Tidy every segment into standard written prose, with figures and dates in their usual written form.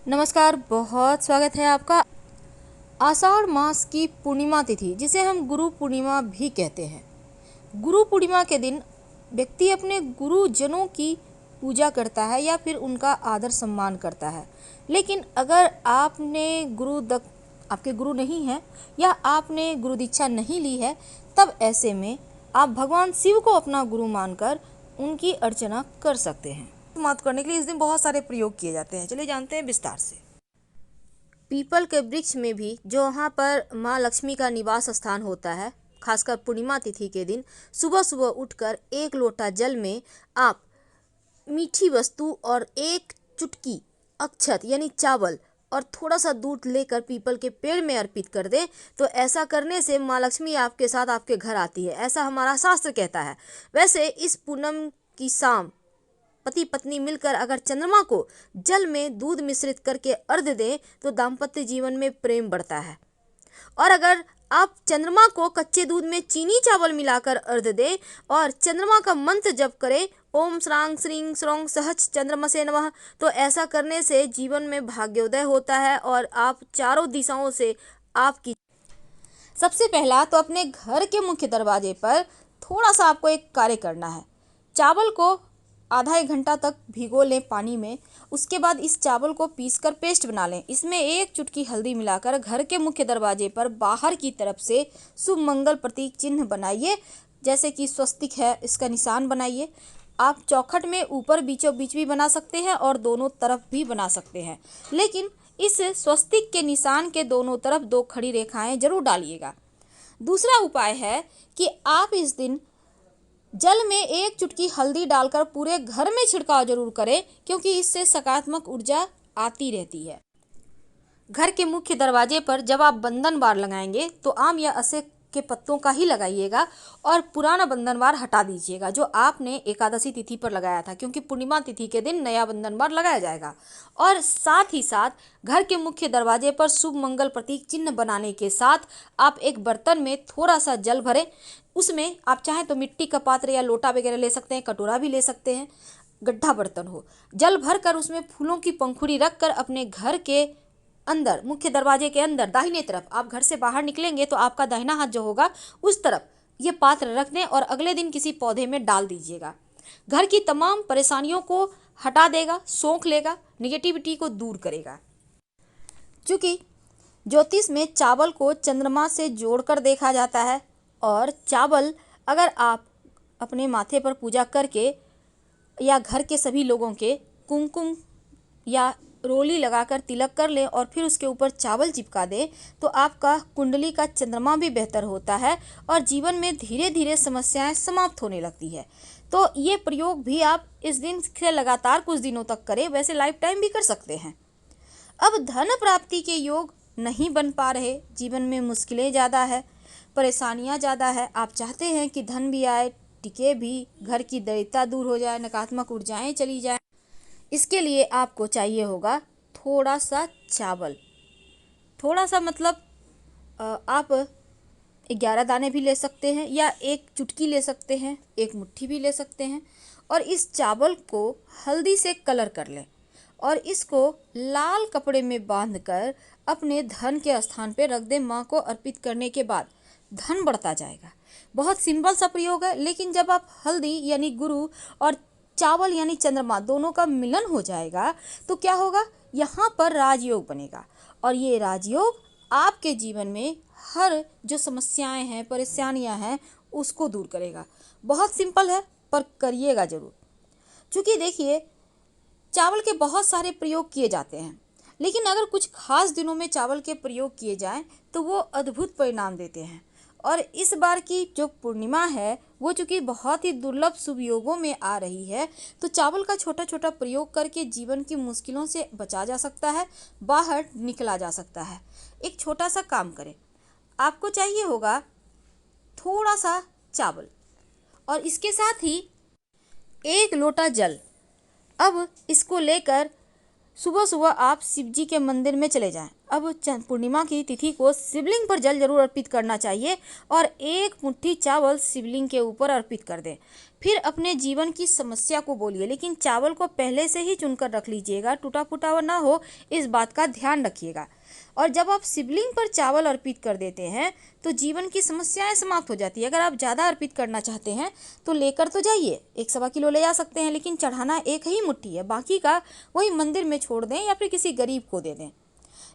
नमस्कार, बहुत स्वागत है आपका। आषाढ़ मास की पूर्णिमा तिथि, जिसे हम गुरु पूर्णिमा भी कहते हैं। गुरु पूर्णिमा के दिन व्यक्ति अपने गुरुजनों की पूजा करता है या फिर उनका आदर सम्मान करता है। लेकिन अगर आपके गुरु नहीं हैं या आपने गुरु दीक्षा नहीं ली है, तब ऐसे में आप भगवान शिव को अपना गुरु मानकर उनकी अर्चना कर सकते हैं। मात करने के लिए इस दिन बहुत सारे प्रयोग किए जाते हैं। चलिए जानते हैं विस्तार से। पीपल के वृक्ष में भी, जो वहाँ पर माँ लक्ष्मी का निवास स्थान होता है, खासकर पूर्णिमा तिथि के दिन सुबह सुबह उठकर एक लोटा जल में आप मीठी वस्तु और एक चुटकी अक्षत यानी चावल और थोड़ा सा दूध लेकर पीपल के पेड़ में अर्पित कर दें, तो ऐसा करने से माँ लक्ष्मी आपके साथ आपके घर आती है, ऐसा हमारा शास्त्र कहता है। वैसे इस पूनम की शाम पति पत्नी मिलकर अगर चंद्रमा को जल में दूध मिश्रित करके अर्घ्य दें तो दाम्पत्य जीवन में प्रेम बढ़ता है। और अगर आप चंद्रमा को कच्चे दूध में चीनी चावल मिलाकर अर्घ्य दें और चंद्रमा का मंत्र जप करें, ओम श्रांग श्रींग श्रोंग सहज चंद्रमसे नमः, तो ऐसा करने से जीवन में भाग्योदय होता है और आप चारों दिशाओं से आपकी। सबसे पहला तो अपने घर के मुख्य दरवाजे पर थोड़ा सा आपको एक कार्य करना है। चावल को आधा एक घंटा तक भिगो लें पानी में। उसके बाद इस चावल को पीसकर पेस्ट बना लें। इसमें एक चुटकी हल्दी मिलाकर घर के मुख्य दरवाजे पर बाहर की तरफ से शुभ मंगल प्रतीक चिन्ह बनाइए, जैसे कि स्वस्तिक है, इसका निशान बनाइए। आप चौखट में ऊपर बीचों बीच भी बना सकते हैं और दोनों तरफ भी बना सकते हैं, लेकिन इस स्वस्तिक के निशान के दोनों तरफ 2 खड़ी रेखाएं जरूर डालिएगा। दूसरा उपाय है कि आप इस दिन जल में एक चुटकी हल्दी डालकर पूरे घर में छिड़काव जरूर करें, क्योंकि इससे सकारात्मक ऊर्जा आती रहती है। घर के मुख्य दरवाजे पर जब आप बंधन बार लगाएंगे तो आम या असे के पत्तों का ही लगाइएगा और पुराना बंधन बार हटा दीजिएगा जो आपने एकादशी तिथि पर लगाया था, क्योंकि पूर्णिमा तिथि के दिन नया बंधन बार लगाया जाएगा। और साथ ही साथ घर के मुख्य दरवाजे पर शुभ मंगल प्रतीक चिन्ह बनाने के साथ आप एक बर्तन में थोड़ा सा जल भरें। उसमें आप चाहें तो मिट्टी का पात्र या लोटा वगैरह ले सकते हैं, कटोरा भी ले सकते हैं, गड्ढा बर्तन हो। जल भरकर उसमें फूलों की पंखुड़ी रखकर अपने घर के अंदर, मुख्य दरवाजे के अंदर दाहिने तरफ, आप घर से बाहर निकलेंगे तो आपका दाहिना हाथ जो होगा उस तरफ ये पात्र रख दें और अगले दिन किसी पौधे में डाल दीजिएगा। घर की तमाम परेशानियों को हटा देगा, सोख लेगा, निगेटिविटी को दूर करेगा। चूँकि ज्योतिष में चावल को चंद्रमा से जोड़कर देखा जाता है और चावल अगर आप अपने माथे पर पूजा करके या घर के सभी लोगों के कुमकुम या रोली लगाकर तिलक कर लें और फिर उसके ऊपर चावल चिपका दें, तो आपका कुंडली का चंद्रमा भी बेहतर होता है और जीवन में धीरे धीरे समस्याएं समाप्त होने लगती है। तो ये प्रयोग भी आप इस दिन से लगातार कुछ दिनों तक करें, वैसे लाइफ टाइम भी कर सकते हैं। अब धन प्राप्ति के योग नहीं बन पा रहे, जीवन में मुश्किलें ज़्यादा है, परेशानियां ज़्यादा है, आप चाहते हैं कि धन भी आए, टिके भी, घर की दरिद्रता दूर हो जाए, नकारात्मक ऊर्जाएं चली जाए, इसके लिए आपको चाहिए होगा थोड़ा सा चावल। थोड़ा सा मतलब आप 11 दाने भी ले सकते हैं या एक चुटकी ले सकते हैं, एक मुट्ठी भी ले सकते हैं। और इस चावल को हल्दी से कलर कर लें और इसको लाल कपड़े में बांधकर अपने धन के स्थान पर रख दें। माँ को अर्पित करने के बाद धन बढ़ता जाएगा। बहुत सिंपल सा प्रयोग है, लेकिन जब आप हल्दी यानी गुरु और चावल यानी चंद्रमा दोनों का मिलन हो जाएगा तो क्या होगा, यहाँ पर राजयोग बनेगा और ये राजयोग आपके जीवन में हर जो समस्याएं हैं, परेशानियां हैं, उसको दूर करेगा। बहुत सिंपल है, पर करिएगा जरूर। क्योंकि देखिए, चावल के बहुत सारे प्रयोग किए जाते हैं, लेकिन अगर कुछ खास दिनों में चावल के प्रयोग किए जाएं तो वो अद्भुत परिणाम देते हैं। और इस बार की जो पूर्णिमा है वो चूँकि बहुत ही दुर्लभ शुभ योगों में आ रही है, तो चावल का छोटा छोटा प्रयोग करके जीवन की मुश्किलों से बचा जा सकता है, बाहर निकला जा सकता है। एक छोटा सा काम करें, आपको चाहिए होगा थोड़ा सा चावल और इसके साथ ही 1 लोटा जल। अब इसको लेकर सुबह सुबह आप शिव जी के मंदिर में चले जाएं अब पूर्णिमा की तिथि को शिवलिंग पर जल जरूर अर्पित करना चाहिए और एक मुट्ठी चावल शिवलिंग के ऊपर अर्पित कर दें। फिर अपने जीवन की समस्या को बोलिए, लेकिन चावल को पहले से ही चुनकर रख लीजिएगा, टूटा फूटा हुआ ना हो, इस बात का ध्यान रखिएगा। और जब आप शिवलिंग पर चावल अर्पित कर देते हैं तो जीवन की समस्याएं समाप्त हो जाती है। अगर आप ज़्यादा अर्पित करना चाहते हैं तो लेकर तो जाइए, 1-1.25 किलो ले जा सकते हैं, लेकिन चढ़ाना एक ही मुट्ठी है, बाकी का वही मंदिर में छोड़ दें या फिर किसी गरीब को दे दें।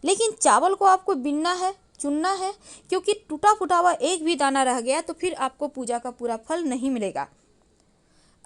लेकिन चावल को आपको बिनना है, चुनना है, क्योंकि टूटा फूटा हुआ एक भी दाना रह गया तो फिर आपको पूजा का पूरा फल नहीं मिलेगा।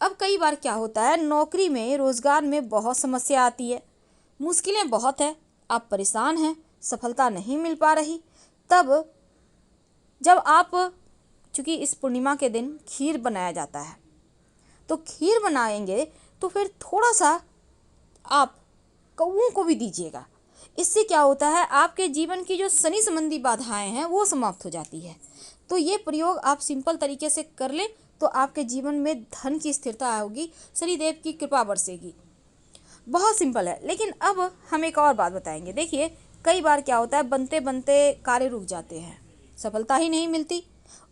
अब कई बार क्या होता है, नौकरी में, रोजगार में बहुत समस्या आती है, मुश्किलें बहुत है, आप परेशान हैं, सफलता नहीं मिल पा रही। तब जब आप, चूँकि इस पूर्णिमा के दिन खीर बनाया जाता है, तो खीर बनाएंगे तो फिर थोड़ा सा आप कौओं को भी दीजिएगा। इससे क्या होता है, आपके जीवन की जो शनि संबंधी बाधाएं हैं वो समाप्त हो जाती है। तो ये प्रयोग आप सिंपल तरीके से कर लें तो आपके जीवन में धन की स्थिरता होगी, शनिदेव की कृपा बरसेगी। बहुत सिंपल है। लेकिन अब हम एक और बात बताएंगे। देखिए, कई बार क्या होता है, बनते बनते कार्य रुक जाते हैं, सफलता ही नहीं मिलती,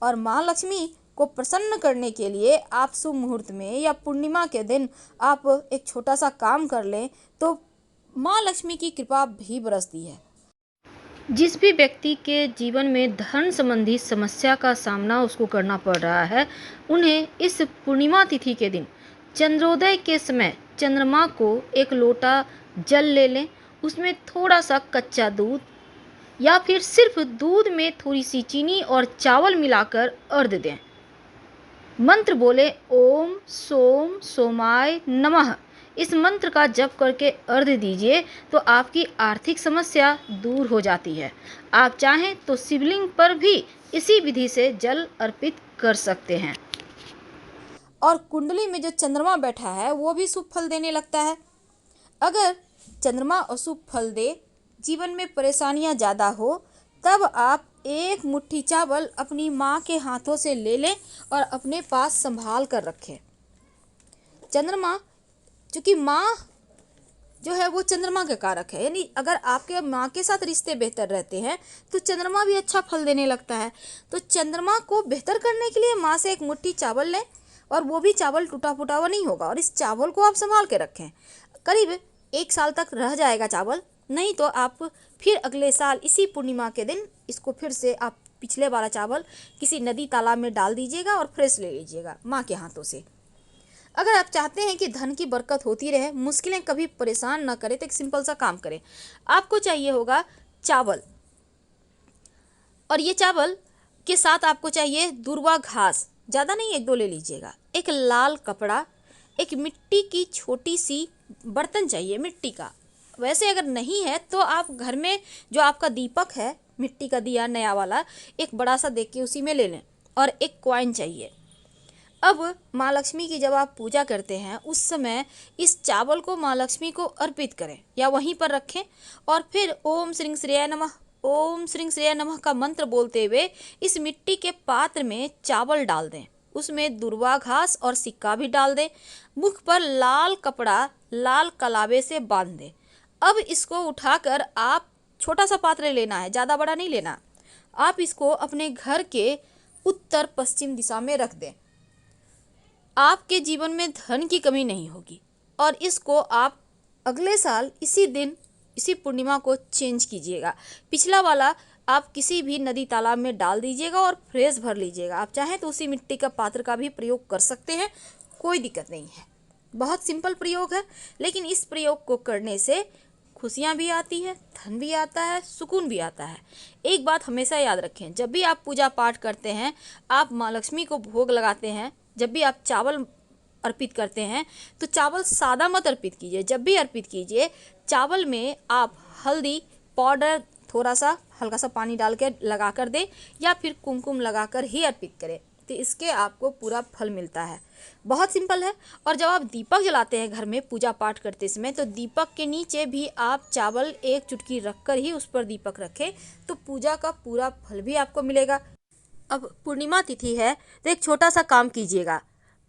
और माँ लक्ष्मी को प्रसन्न करने के लिए आप शुभ मुहूर्त में या पूर्णिमा के दिन आप एक छोटा सा काम कर लें तो माँ लक्ष्मी की कृपा भी बरसती है। जिस भी व्यक्ति के जीवन में धन संबंधी समस्या का सामना उसको करना पड़ रहा है, उन्हें इस पूर्णिमा तिथि के दिन चंद्रोदय के समय चंद्रमा को एक लोटा जल ले लें, उसमें थोड़ा सा कच्चा दूध या फिर सिर्फ दूध में थोड़ी सी चीनी और चावल मिलाकर अर्घ्य दें। मंत्र बोले ओम सोम सोमाय नमः। इस मंत्र का जप करके अर्घ्य दीजिए तो आपकी आर्थिक समस्या दूर हो जाती है। आप चाहें तो शिवलिंग पर भी इसी विधि से जल अर्पित कर सकते हैं। और कुंडली में जो चंद्रमा बैठा है वो भी शुभ फल देने लगता है। अगर चंद्रमा अशुभ फल दे, जीवन में परेशानियां ज़्यादा हो, तब आप एक मुट्ठी चावल अपनी माँ के हाथों से ले लें और अपने पास संभाल कर रखें। चंद्रमा, चूँकि माँ जो है वो चंद्रमा के कारक है, यानी अगर आपके माँ के साथ रिश्ते बेहतर रहते हैं तो चंद्रमा भी अच्छा फल देने लगता है। तो चंद्रमा को बेहतर करने के लिए माँ से एक मुट्ठी चावल लें, और वो भी चावल टूटा फूटा हुआ नहीं होगा, और इस चावल को आप संभाल के रखें। करीब 1 साल तक रह जाएगा चावल, नहीं तो आप फिर अगले साल इसी पूर्णिमा के दिन इसको फिर से आप पिछले वाला चावल किसी नदी तालाब में डाल दीजिएगा और फ्रेश ले लीजिएगा माँ के हाथों से। अगर आप चाहते हैं कि धन की बरकत होती रहे, मुश्किलें कभी परेशान ना करें, तो एक सिंपल सा काम करें। आपको चाहिए होगा चावल, और ये चावल के साथ आपको चाहिए दूर्वा घास, ज़्यादा नहीं, 1-2 ले लीजिएगा, एक लाल कपड़ा, एक मिट्टी की छोटी सी बर्तन चाहिए मिट्टी का। वैसे अगर नहीं है तो आप घर में जो आपका दीपक है, मिट्टी का दिया नया वाला, एक बड़ा सा देख के उसी में ले लें, और एक कॉइन चाहिए। अब माँ लक्ष्मी की जब आप पूजा करते हैं उस समय इस चावल को माँ लक्ष्मी को अर्पित करें या वहीं पर रखें, और फिर ओम श्रीं श्रेय नमः, ओम श्रीं श्रेय नमः का मंत्र बोलते हुए इस मिट्टी के पात्र में चावल डाल दें, उसमें दुर्वा घास और सिक्का भी डाल दें, मुख पर लाल कपड़ा लाल कलावे से बांध दें। अब इसको उठाकर आप, छोटा सा पात्र लेना है, ज़्यादा बड़ा नहीं लेना, आप इसको अपने घर के उत्तर पश्चिम दिशा में रख दें। आपके जीवन में धन की कमी नहीं होगी, और इसको आप अगले साल इसी दिन, इसी पूर्णिमा को चेंज कीजिएगा। पिछला वाला आप किसी भी नदी तालाब में डाल दीजिएगा और फ्रेश भर लीजिएगा। आप चाहें तो उसी मिट्टी का पात्र का भी प्रयोग कर सकते हैं, कोई दिक्कत नहीं है। बहुत सिंपल प्रयोग है, लेकिन इस प्रयोग को करने से खुशियाँ भी आती है, धन भी आता है, सुकून भी आता है। एक बात हमेशा याद रखें, जब भी आप पूजा पाठ करते हैं, आप माँ लक्ष्मी को भोग लगाते हैं, जब भी आप चावल अर्पित करते हैं तो चावल सादा मत अर्पित कीजिए। जब भी अर्पित कीजिए, चावल में आप हल्दी पाउडर थोड़ा सा हल्का सा पानी डाल के लगा कर दें, या फिर कुमकुम लगाकर ही अर्पित करें, तो इसके आपको पूरा फल मिलता है। बहुत सिंपल है। और जब आप दीपक जलाते हैं घर में पूजा पाठ करते समय, तो दीपक के नीचे भी आप चावल एक चुटकी रखकर ही उस पर दीपक रखें, तो पूजा का पूरा फल भी आपको मिलेगा। अब पूर्णिमा तिथि है तो एक छोटा सा काम कीजिएगा,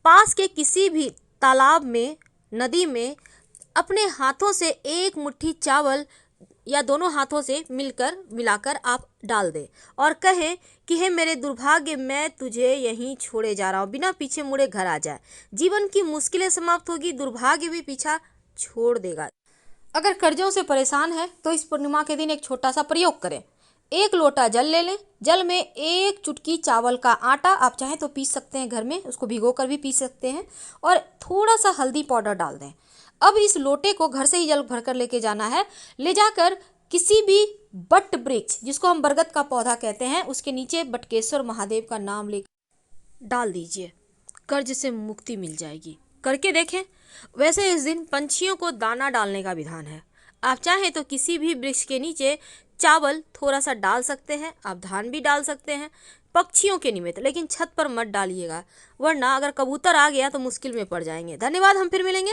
पास के किसी भी तालाब में, नदी में अपने हाथों से एक मुट्ठी चावल या दोनों हाथों से मिलाकर आप डाल दें और कहें कि हे मेरे दुर्भाग्य, मैं तुझे यहीं छोड़े जा रहा हूँ, बिना पीछे मुड़े घर आ जाए। जीवन की मुश्किलें समाप्त होगी, दुर्भाग्य भी पीछा छोड़ देगा। अगर कर्जों से परेशान है तो इस पूर्णिमा के दिन एक छोटा सा प्रयोग करें। 1 लोटा जल ले लें, जल में 1 चुटकी चावल का आटा, आप चाहें तो पीस सकते हैं घर में, उसको भिगो कर भी पीस सकते हैं, और थोड़ा सा हल्दी पाउडर डाल दें। अब इस लोटे को घर से ही जल भरकर लेके जाना है, ले जाकर किसी भी बट वृक्ष, जिसको हम बरगद का पौधा कहते हैं, उसके नीचे बटकेश्वर महादेव का नाम लेकर डाल दीजिए। कर्ज से मुक्ति मिल जाएगी, करके देखें। वैसे इस दिन पंछियों को दाना डालने का विधान है। आप चाहें तो किसी भी वृक्ष के नीचे चावल थोड़ा सा डाल सकते हैं, आप धान भी डाल सकते हैं पक्षियों के निमित्त, लेकिन छत पर मत डालिएगा, वरना अगर कबूतर आ गया तो मुश्किल में पड़ जाएंगे। धन्यवाद, हम फिर मिलेंगे।